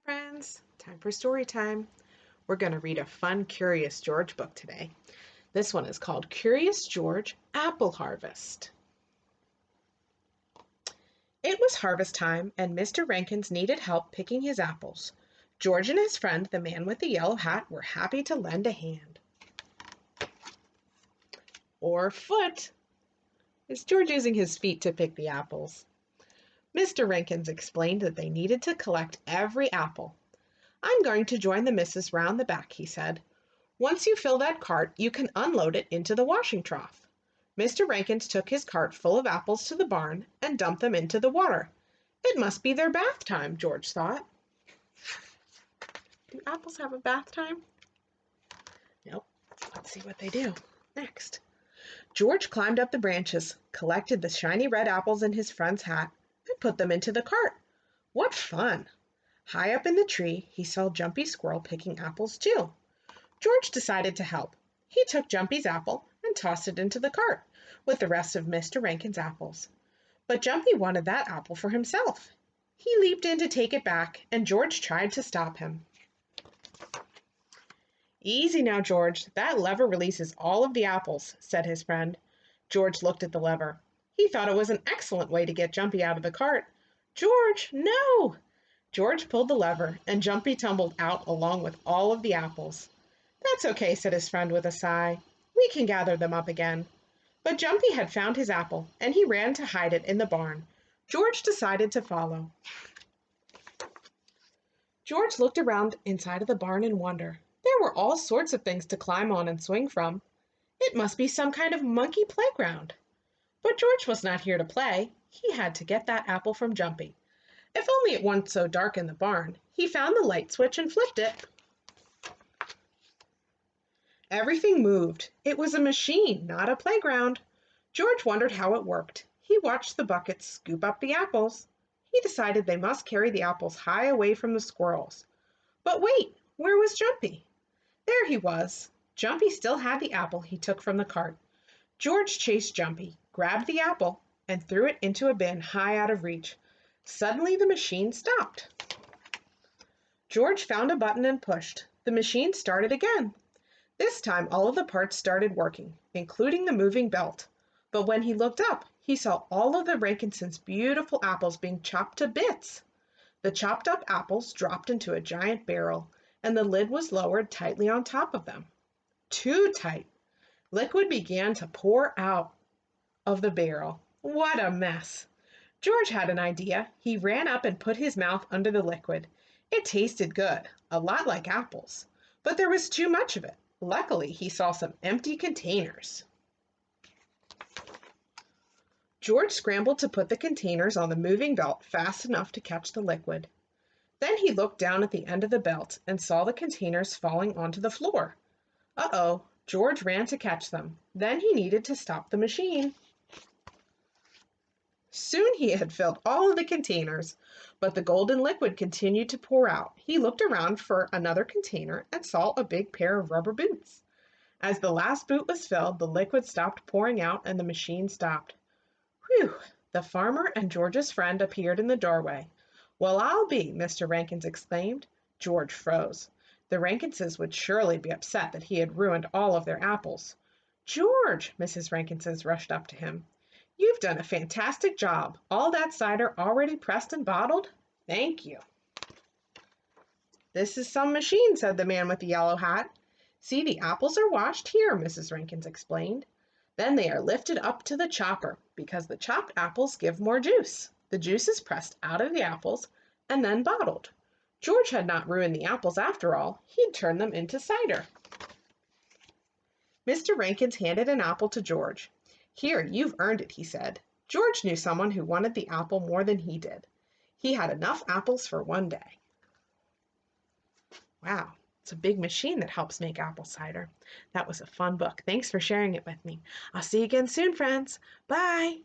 Friends, time for story time. We're going to read a fun Curious George book today. This one is called Curious George Apple Harvest. It was harvest time, and Mr. Rankins needed help picking his apples. George and his friend, the man with the yellow hat, were happy to lend a hand. Or foot. Is George using his feet to pick the apples? Mr. Rankins explained that they needed to collect every apple. "I'm going to join the missus round the back," he said. "Once you fill that cart, you can unload it into the washing trough." Mr. Rankins took his cart full of apples to the barn and dumped them into the water. It must be their bath time, George thought. Do apples have a bath time? Nope. Let's see what they do next. George climbed up the branches, collected the shiny red apples in his friend's hat, and put them into the cart. What fun! High up in the tree, he saw Jumpy Squirrel picking apples too. George decided to help. He took Jumpy's apple and tossed it into the cart with the rest of Mr. Rankin's apples. But Jumpy wanted that apple for himself. He leaped in to take it back, and George tried to stop him. "Easy now, George. That lever releases all of the apples," said his friend. George looked at the lever. He thought it was an excellent way to get Jumpy out of the cart. "George, no!" George pulled the lever, and Jumpy tumbled out along with all of the apples. "That's okay," said his friend with a sigh. "We can gather them up again." But Jumpy had found his apple, and he ran to hide it in the barn. George decided to follow. George looked around inside of the barn in wonder. There were all sorts of things to climb on and swing from. It must be some kind of monkey playground. But George was not here to play. He had to get that apple from Jumpy. If only it weren't so dark in the barn. He found the light switch and flipped it. Everything moved. It was a machine, not a playground. George wondered how it worked. He watched the buckets scoop up the apples. He decided they must carry the apples high away from the squirrels. But wait, where was Jumpy? There he was. Jumpy still had the apple he took from the cart. George chased Jumpy, grabbed the apple, and threw it into a bin high out of reach. Suddenly the machine stopped. George found a button and pushed. The machine started again. This time all of the parts started working, including the moving belt. But when he looked up, he saw all of the Rankinsons' beautiful apples being chopped to bits. The chopped up apples dropped into a giant barrel, and the lid was lowered tightly on top of them. Too tight. Liquid began to pour out of the barrel. What a mess! George had an idea. He ran up and put his mouth under the liquid. It tasted good, a lot like apples, but there was too much of it. Luckily, he saw some empty containers. George scrambled to put the containers on the moving belt fast enough to catch the liquid. Then he looked down at the end of the belt and saw the containers falling onto the floor. Uh-oh, George ran to catch them. Then he needed to stop the machine. Soon he had filled all of the containers, but the golden liquid continued to pour out. He looked around for another container and saw a big pair of rubber boots. As the last boot was filled, the liquid stopped pouring out and the machine stopped. Whew! The farmer and George's friend appeared in the doorway. "Well, I'll be," Mr. Rankins exclaimed. George froze. The Rankinses would surely be upset that he had ruined all of their apples. "George," Mrs. Rankinson rushed up to him. "You've done a fantastic job. All that cider already pressed and bottled? Thank you." "This is some machine," said the man with the yellow hat. "See, the apples are washed here," Mrs. Rankins explained. "Then they are lifted up to the chopper, because the chopped apples give more juice. The juice is pressed out of the apples and then bottled. George had not ruined the apples after all. He'd turned them into cider." Mr. Rankins handed an apple to George. "Here, you've earned it," he said. George knew someone who wanted the apple more than he did. He had enough apples for one day. Wow, it's a big machine that helps make apple cider. That was a fun book. Thanks for sharing it with me. I'll see you again soon, friends. Bye.